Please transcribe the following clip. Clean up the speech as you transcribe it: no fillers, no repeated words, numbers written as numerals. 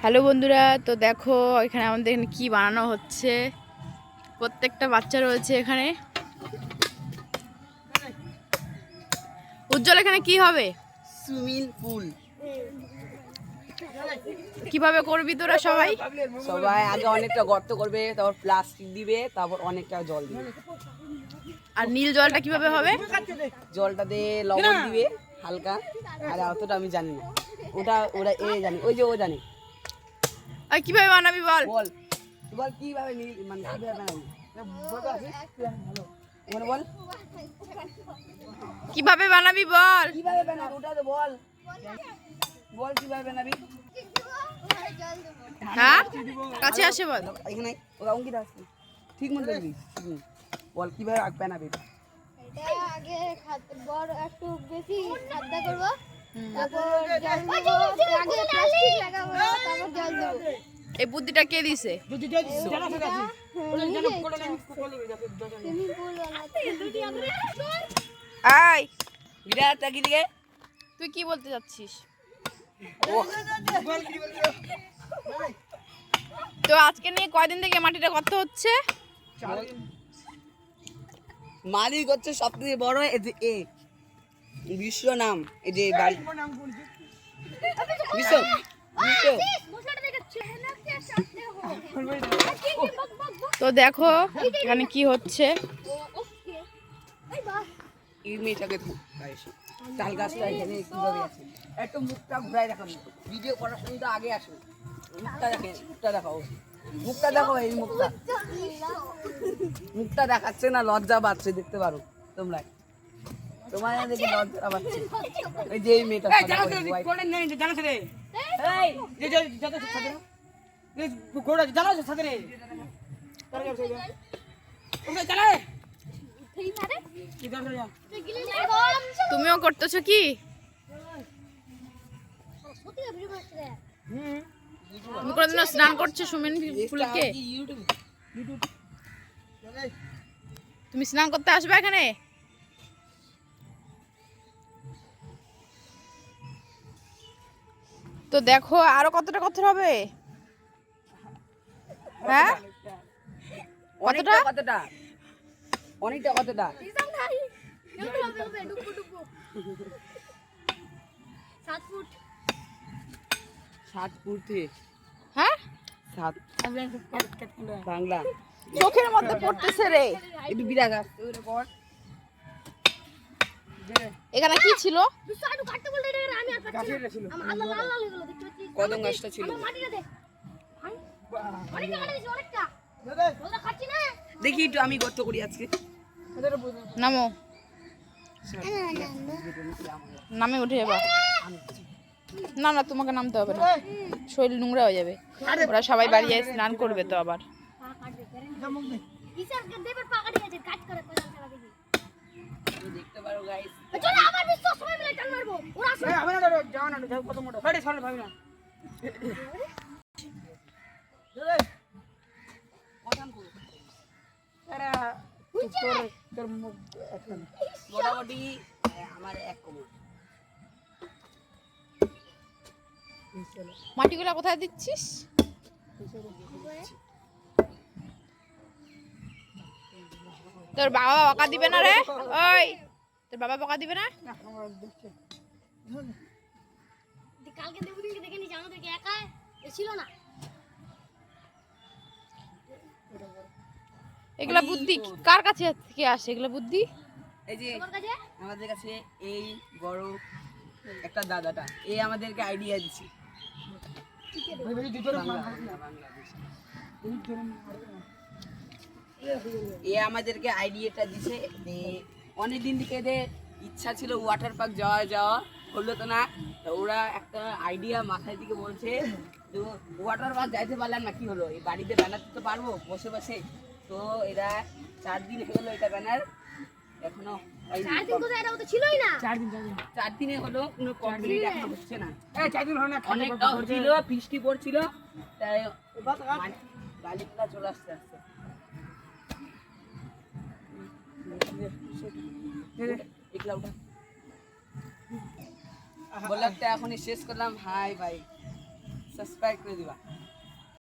Hello বন্ধুরা, তো দেখো এখানে আমাদের এখানে কি বানানো হচ্ছে। প্রত্যেকটা বাচ্চা রয়েছে এখানে। উজ্জ্বল, এখানে কি হবে? Swimming pool. কিভাবে করবি তোরা সবাই? সবাই আগে অনেকটা গর্ত করবে, তারপর প্লাস্টিক দিবে, তারপর অনেকটা জল দিবে। আর নীল জলটা কিভাবে হবে? জলটাতে লবণ দিবে হালকা, আর অতটা আমি জানি না, ওটা ওরা জানে, ওই যে ও জানে। আর কিভাবে বানাবি বল? বল বল কিভাবে মানে কিভাবে বানাবি, বল কিভাবে বানাবি বল? কিভাবে বানাবি, ওটা তো বল, বল কিভাবে বানাবি। হ্যাঁ, কাছে আসে বল। এখানে ওরা অঙ্কিত আছে, ঠিক মতো দেখবি। বল কিভাবে বানাবি। এটা আগে বড় একটু বেশি খাদ্য করব, তারপর জল দেব, আগে প্লাস্টিক লাগাবো, তারপর জল দেব। এই বুদ্ধিটা কে দিছে? সুইমিং পুল আয়, বিরাট কি দিকে তুই কি বলতে যাচ্ছিস? তো আজকে নিয়ে কয়দিন থেকে মাটিটা কত হচ্ছে? মালিক হচ্ছে সব থেকে বড় বিশ্ব নাম, এই যে বাড়ি বিশ্ব বিশ্ব। তো দেখো এখানে কি হচ্ছে। এই মেয়েটাকে তাল গাছটা এখানে কিভাবে আছে, একটু মুখটা ঘুরাই দেখান, ভিডিও করার সময় তো আগে আসো, মুখটা দেখে, মুখটা দেখাও, মুখটা দেখো, এই মুখটা, মুখটা দেখাচ্ছে না, লজ্জা পাচ্ছে, দেখতে পারো তোমরা, তোমার দেখে লজ্জা পাচ্ছে। এই যে এই মেয়েটা তুমিও করতেছো কি? তুমি কোনদিনও স্নান করছো সুইমিং পুলকে? তুমি স্নান করতে আসবে এখানে? তো দেখো আরো কতটা কত হবে। হ্যাঁ, অনেকটা কতটা, অনেকটা কতটা, 7 ফুট 7 ফুট থেকে হ্যাঁ 7 বাংলা চোখের মধ্যে পড়তেছে রে। একটু বিরাট পর এখানে কি ছিল? কদম গাছটা ছিল, দেখি একটু আমি গর্ত করি আজকে। নামো, নামে উঠে যাবা। না না, তোমাকে নামতে হবে না, শরীর নোংরা হয়ে যাবে। ওরা সবাই বাড়ি যায় স্নান করবে তো আবার। দেখতে পারো গাইস, মোটামুটি আমার 1 কোমর। মাটিগুলা কোথায় দিচ্ছিস? তোর বাবা বকা দিবে না রে? ওই, তোর বাবা বকা দিবে না? কালকে দেবদিনকে দেখে নিছি, আমাদেরকে একা ছিল না। এগুলা বুদ্ধি কার কাছে থেকে আসে? এগুলা বুদ্ধি এই যে আমাদের কাছে এই বড় একটা দাদাটা, এই আমাদেরকে আইডিয়া দিচ্ছে। এ আমাদেরকে আইডিয়াটা দিছে। অনেকদিন থেকে এদের ইচ্ছা ছিল ওয়াটার পার্ক যাওয়া হলো তো না, তো ওরা একটা আইডিয়া মাথায় দিকে বলছে, তো ওয়াটার পার্ক যাইতে পারলাম না, কি হলো, এই বাড়িতে বানাতে তো পারবো বসে বসে। তো এরা 4 দিন হয়ে গেলো এটা ব্যানার, এখনো 4 দিন কোথায়, এটা তো ছিলই না। 4 দিনে হলো কোনো কমপ্লিট এখনো হচ্ছে না। 4 দিন হলো না, অনেকটা হচ্ছিল, বৃষ্টি পড়ছিল, তাই বালিগুলা চলে আসতে আসতে বললাম তো এখনই শেষ করলাম। হাই ভাই। সাবস্ক্রাইব করে দিবা